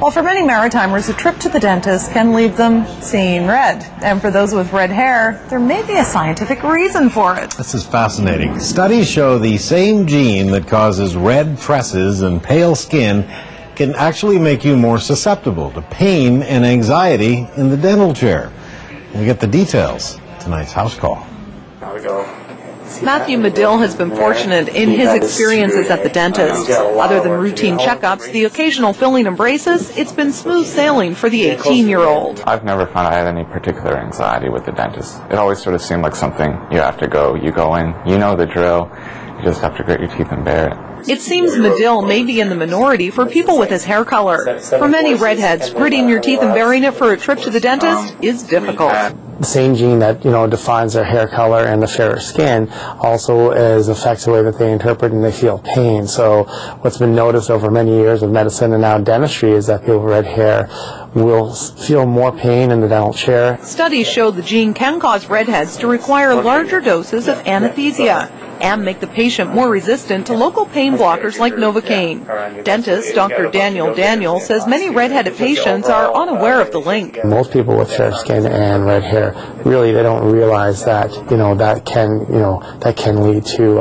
Well, for many Maritimers, a trip to the dentist can leave them seeing red. And for those with red hair, there may be a scientific reason for it. This is fascinating. Studies show the same gene that causes red tresses and pale skin can actually make you more susceptible to pain and anxiety in the dental chair. We get the details. Tonight's house call. There we go. Matthew Medill has been fortunate in his experiences at the dentist. Other than routine checkups, the occasional filling of braces, it's been smooth sailing for the 18-year-old. I've never found I had any particular anxiety with the dentist. It always sort of seemed like something you have to go. You go in, you know the drill, you just have to grit your teeth and bear it. It seems Medill may be in the minority for people with his hair color. For many redheads, gritting your teeth and bearing it for a trip to the dentist is difficult. The same gene that, defines their hair color and the fairer skin also affects the way that they interpret and they feel pain. So what's been noticed over many years of medicine and now dentistry is that people with red hair will feel more pain in the dental chair. Studies show the gene can cause redheads to require larger doses of anesthesia and make the patient more resistant to local pain blockers like Novocaine. Dentist Dr. Daniel says many redheaded patients are unaware of the link. Most people with fair skin and red hair, really, they don't realize that, that can lead to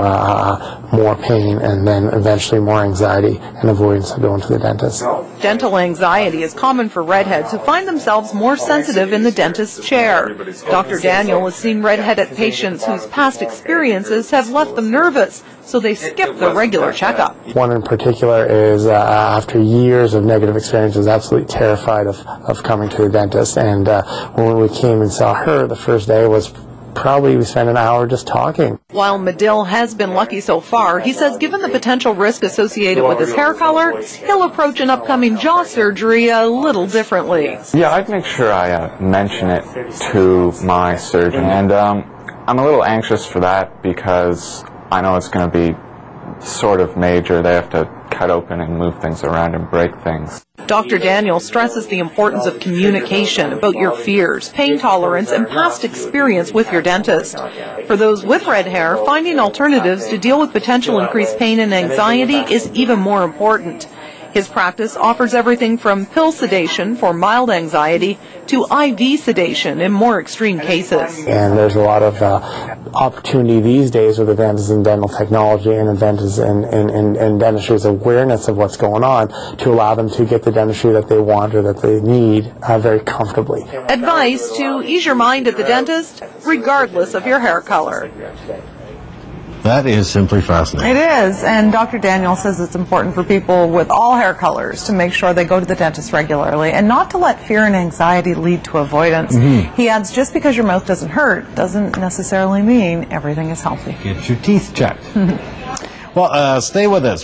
more pain and then eventually more anxiety and avoidance of going to the dentist. Dental anxiety is common for redheads who find themselves more sensitive in the dentist's chair. Dr. Daniel has seen redheaded patients whose past experiences have left them nervous, so they skip the regular checkup. One in particular is, after years of negative experiences, absolutely terrified of coming to the dentist. And when we came and saw her, the first day was probably we spent an hour just talking. While Medill has been lucky so far, he says given the potential risk associated with his hair color, he'll approach an upcoming jaw surgery a little differently. Yeah, I'd make sure I mention it to my surgeon. And I'm a little anxious for that because I know it's going to be sort of major. They have to cut open and move things around and break things. Dr. Daniel stresses the importance of communication about your fears, pain tolerance, and past experience with your dentist. For those with red hair, finding alternatives to deal with potential increased pain and anxiety is even more important. His practice offers everything from pill sedation for mild anxiety to IV sedation in more extreme cases. And there's a lot of opportunity these days with advances in dental technology and advances in dentistry's awareness of what's going on to allow them to get the dentistry that they want or that they need very comfortably. Advice to ease your mind at the dentist, regardless of your hair color. That is simply fascinating. It is, and Dr. Daniel says it's important for people with all hair colors to make sure they go to the dentist regularly and not to let fear and anxiety lead to avoidance. He adds, just because your mouth doesn't hurt doesn't necessarily mean everything is healthy. Get your teeth checked. Well, stay with us.